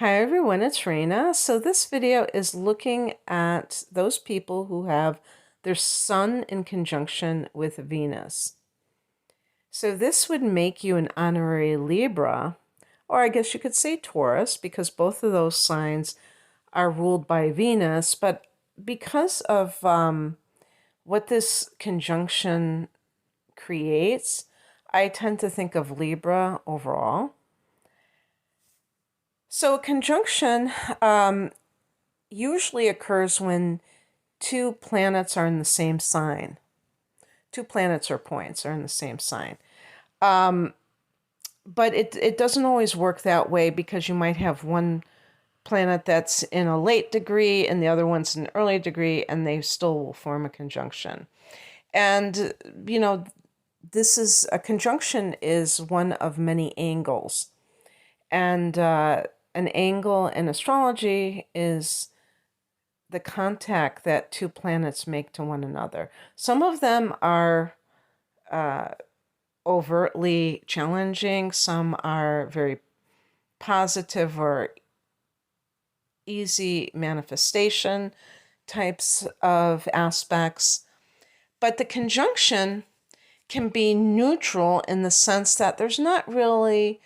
Hi everyone, it's Raina. So this video is looking at those people who have their sun in conjunction with Venus. So this would make you an honorary Libra, or I guess you could say Taurus, because both of those signs are ruled by Venus. But because of what this conjunction creates, I tend to think of Libra overall. So a conjunction usually occurs when two planets are in the same sign. Two planets or points are in the same sign. Um, but it doesn't always work that way because you might have one planet that's in a late degree and the other one's in an early degree, and they still will form a conjunction. And, this is a conjunction is one of many angles. And an angle in astrology is the contact that two planets make to one another. Some of them are overtly challenging, some are very positive or easy manifestation types of aspects. But the conjunction can be neutral in the sense that there's not really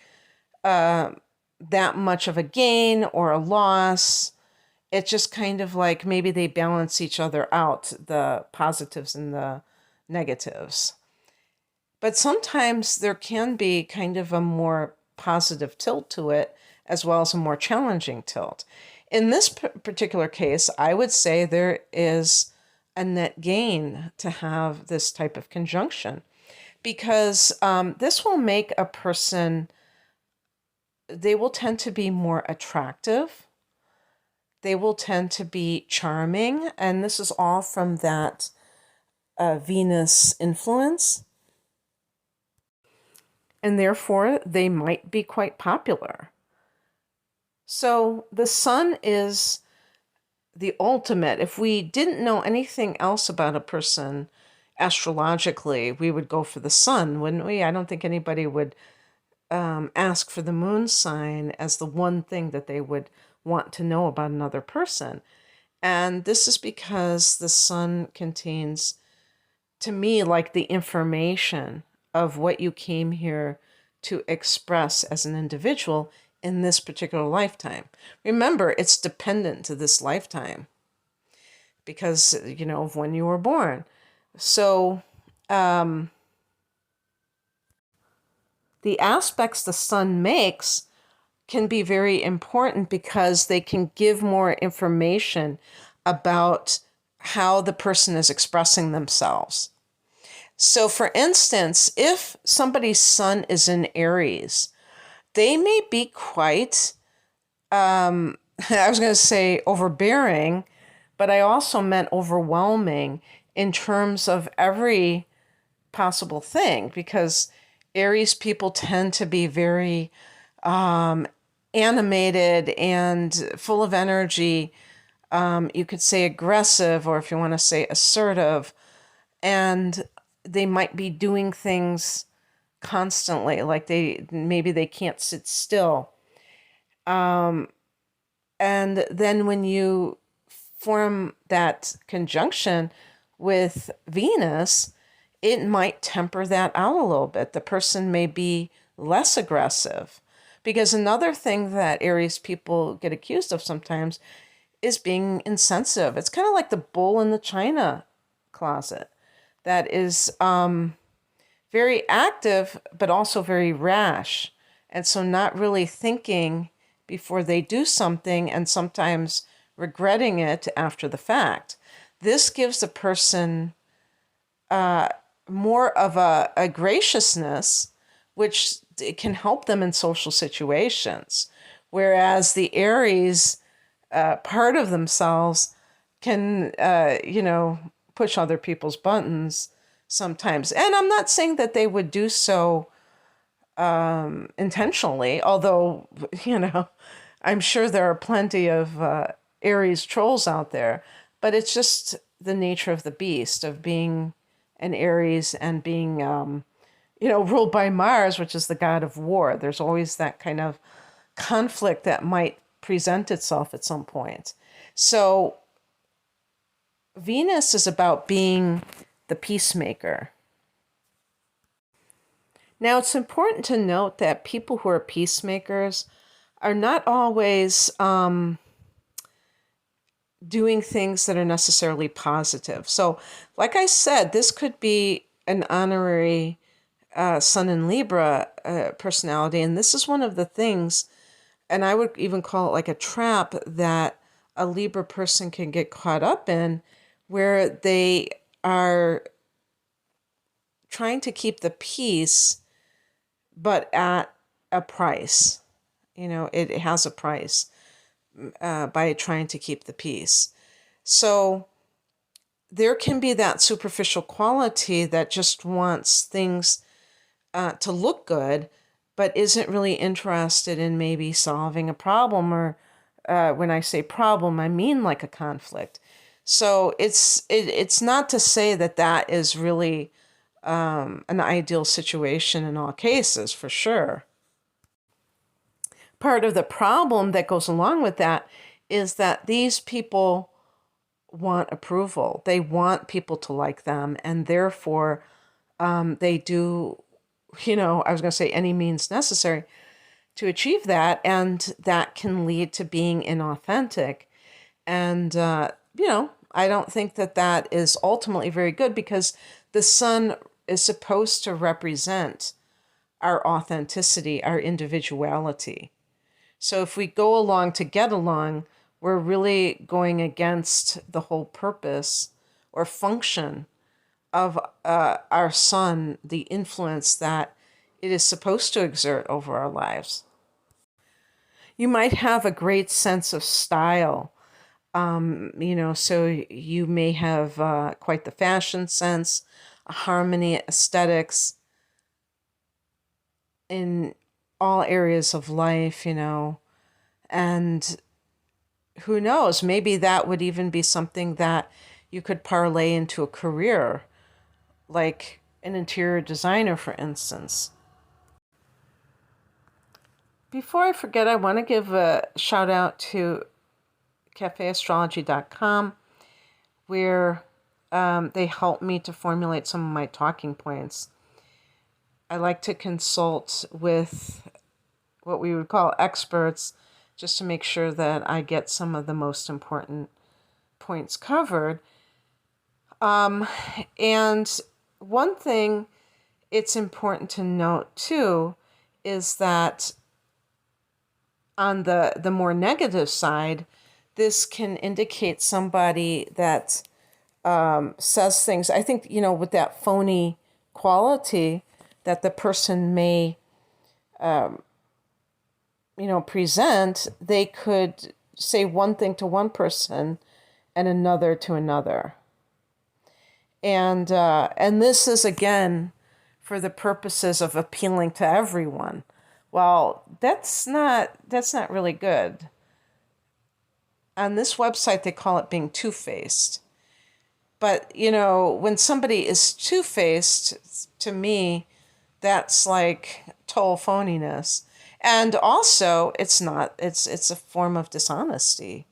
that much of a gain or a loss. It's just kind of like maybe they balance each other out, the positives and the negatives. But sometimes there can be kind of a more positive tilt to it, as well as a more challenging tilt. In this particular case, I would say there is a net gain to have this type of conjunction because this will make a person, they will tend to be more attractive. They will tend to be charming. And this is all from that Venus influence. And therefore, they might be quite popular. So the sun is the ultimate. If we didn't know anything else about a person astrologically, we would go for the sun, wouldn't we? I don't think anybody would ask for the moon sign as the one thing that they would want to know about another person. And this is because the sun contains, to me, like the information of what you came here to express as an individual in this particular lifetime. Remember, it's dependent to this lifetime because, of when you were born. So, the aspects the sun makes can be very important because they can give more information about how the person is expressing themselves. So, for instance, if somebody's sun is in Aries, they may be quite, I was going to say overbearing, but I also meant overwhelming in terms of every possible thing because Aries people tend to be very animated and full of energy. You could say aggressive, or if you want to say assertive, and they might be doing things constantly, like maybe they can't sit still. And then when you form that conjunction with Venus, it might temper that out a little bit. The person may be less aggressive. Because another thing that Aries people get accused of sometimes is being insensitive. It's kind of like the bull in the china closet that is very active, but also very rash. And so not really thinking before they do something and sometimes regretting it after the fact. This gives the person more of a graciousness, which it can help them in social situations. Whereas the Aries part of themselves can, push other people's buttons sometimes. And I'm not saying that they would do so intentionally, although, I'm sure there are plenty of Aries trolls out there. But it's just the nature of the beast of being an Aries and being, ruled by Mars, which is the god of war. There's always that kind of conflict that might present itself at some point. So Venus is about being the peacemaker. Now, it's important to note that people who are peacemakers are not always doing things that are necessarily positive. So, like I said, this could be an honorary Sun in Libra personality, and this is one of the things, and I would even call it like a trap that a Libra person can get caught up in, where they are trying to keep the peace, but at a price. It has a price by trying to keep the peace. So there can be that superficial quality that just wants things to look good, but isn't really interested in maybe solving a problem, or when I say problem, I mean like a conflict. So it's not to say that that is really an ideal situation in all cases, for sure. Part of the problem that goes along with that is that these people want approval. They want people to like them, and therefore they do, I was going to say any means necessary to achieve that, and that can lead to being inauthentic. And, I don't think that that is ultimately very good, because the sun is supposed to represent our authenticity, our individuality. So if we go along to get along, we're really going against the whole purpose or function of our sun, the influence that it is supposed to exert over our lives. You might have a great sense of style, so you may have quite the fashion sense, a harmony, aesthetics in all areas of life, and who knows, maybe that would even be something that you could parlay into a career, like an interior designer, for instance. Before I forget, I want to give a shout out to cafeastrology.com, where they help me to formulate some of my talking points. I like to consult with what we would call experts, just to make sure that I get some of the most important points covered. And one thing it's important to note too is that on the more negative side, this can indicate somebody that says things, I think, with that phony quality that the person may, present. They could say one thing to one person and another to another. And this is, again, for the purposes of appealing to everyone. Well, that's not really good. On this website, they call it being two-faced. But, when somebody is two-faced, to me, that's like total phoniness. And also, it's a form of dishonesty.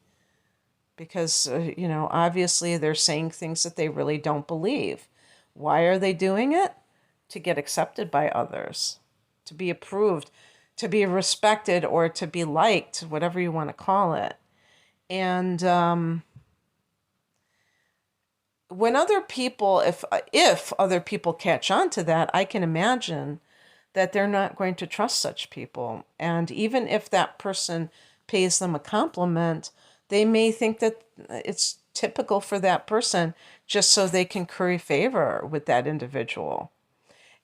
Because, obviously they're saying things that they really don't believe. Why are they doing it? To get accepted by others, to be approved, to be respected, or to be liked, whatever you want to call it. And when other people, if other people catch on to that, I can imagine that they're not going to trust such people. And even if that person pays them a compliment, they may think that it's typical for that person, just so they can curry favor with that individual.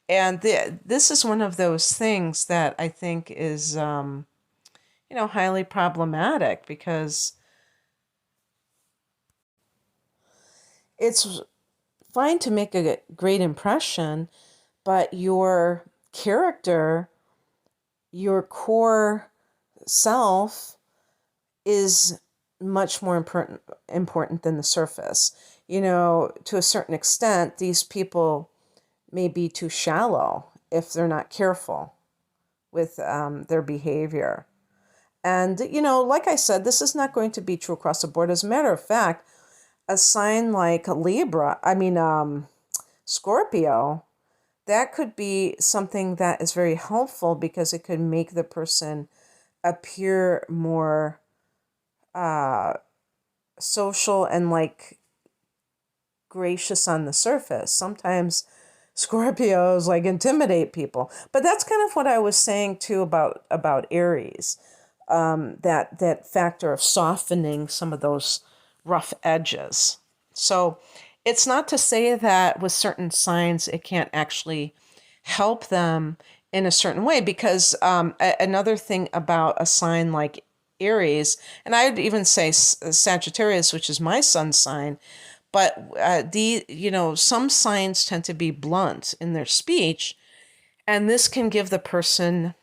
And this is one of those things that I think is, highly problematic, because it's fine to make a great impression, but your character, your core self, is much more important than the surface. To a certain extent, these people may be too shallow if they're not careful with their behavior. And, like I said, this is not going to be true across the board. As a matter of fact, a sign like Scorpio, that could be something that is very helpful because it could make the person appear more social and like gracious on the surface. Sometimes Scorpios like intimidate people, but that's kind of what I was saying too about Aries. That factor of softening some of those rough edges. So it's not to say that with certain signs it can't actually help them in a certain way, because another thing about a sign like Aries, and I'd even say Sagittarius, which is my sun sign, but some signs tend to be blunt in their speech, and this can give the person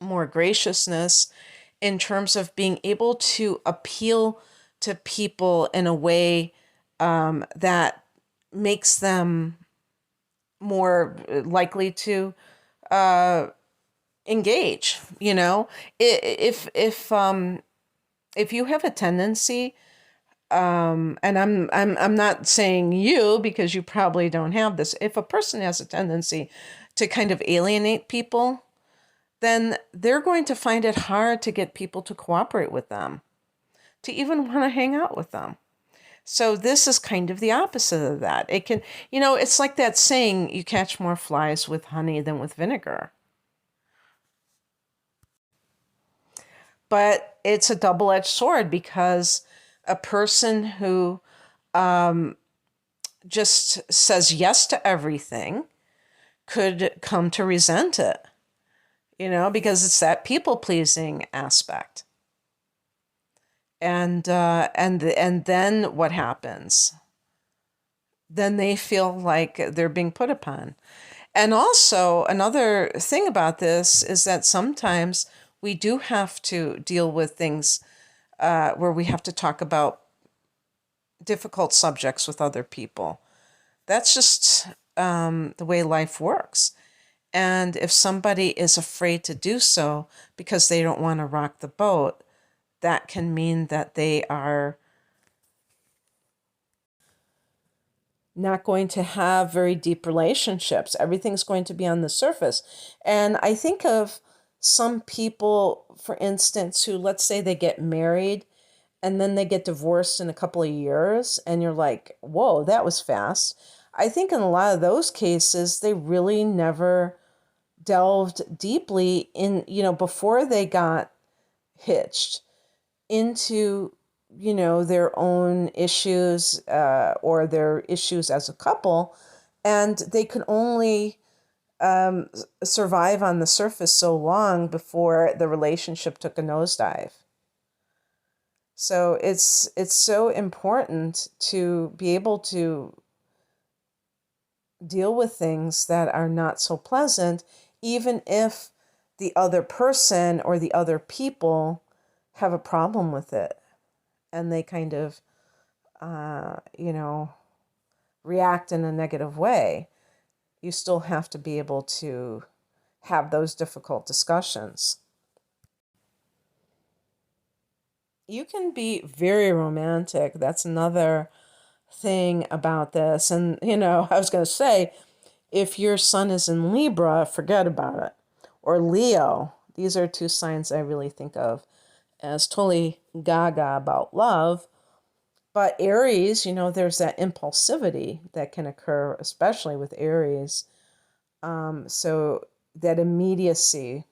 more graciousness in terms of being able to appeal to people in a way that makes them more likely to engage. If you have a tendency, and I'm not saying you, because you probably don't have this. If a person has a tendency to kind of alienate people, then they're going to find it hard to get people to cooperate with them, to even want to hang out with them. So this is kind of the opposite of that. It can, it's like that saying, you catch more flies with honey than with vinegar. But it's a double-edged sword, because a person who just says yes to everything could come to resent it, because it's that people-pleasing aspect. And then what happens? Then they feel like they're being put upon. And also, another thing about this is that sometimes we do have to deal with things where we have to talk about difficult subjects with other people. That's just the way life works. And if somebody is afraid to do so because they don't want to rock the boat, that can mean that they are not going to have very deep relationships. Everything's going to be on the surface. And I think of some people, for instance, who, let's say they get married and then they get divorced in a couple of years, and you're like, whoa, that was fast. I think in a lot of those cases, they really never delved deeply in, before they got hitched, into their own issues, or their issues as a couple, and they could only survive on the surface so long before the relationship took a nosedive. So it's so important to be able to deal with things that are not so pleasant, even if the other person or the other people have a problem with it, and they kind of, react in a negative way. You still have to be able to have those difficult discussions. You can be very romantic. That's another thing about this. And, I was going to say, if your sun is in Libra, forget about it. Or Leo. These are two signs I really think of as totally gaga about love. But Aries, there's that impulsivity that can occur, especially with Aries. So that immediacy.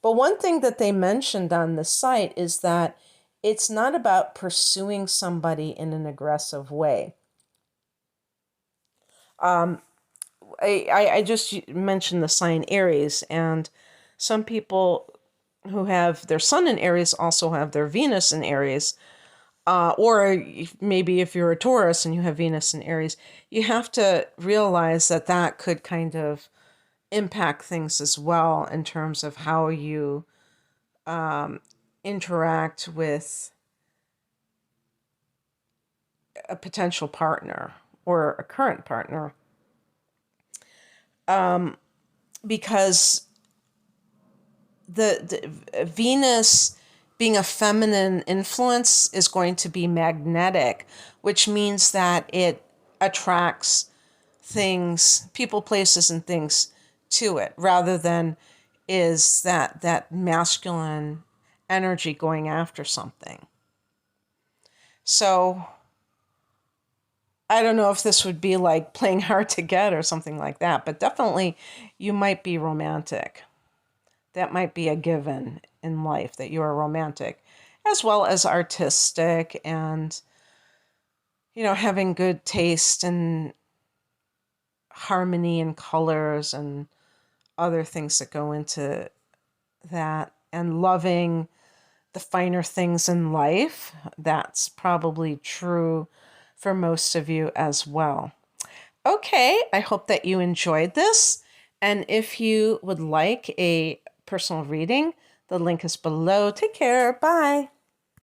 But one thing that they mentioned on the site is that it's not about pursuing somebody in an aggressive way. I just mentioned the sign Aries, and some people who have their sun in Aries also have their Venus in Aries. Or maybe if you're a Taurus and you have Venus in Aries, you have to realize that that could kind of impact things as well, in terms of how you interact with a potential partner or a current partner. Because the Venus being a feminine influence is going to be magnetic, which means that it attracts things, people, places, and things to it, rather than is that masculine energy going after something. So I don't know if this would be like playing hard to get or something like that, but definitely you might be romantic. That might be a given in life, that you are romantic, as well as artistic and, having good taste and harmony and colors and other things that go into that, and loving the finer things in life. That's probably true for most of you as well. Okay, I hope that you enjoyed this. And if you would like a personal reading, the link is below. Take care. Bye.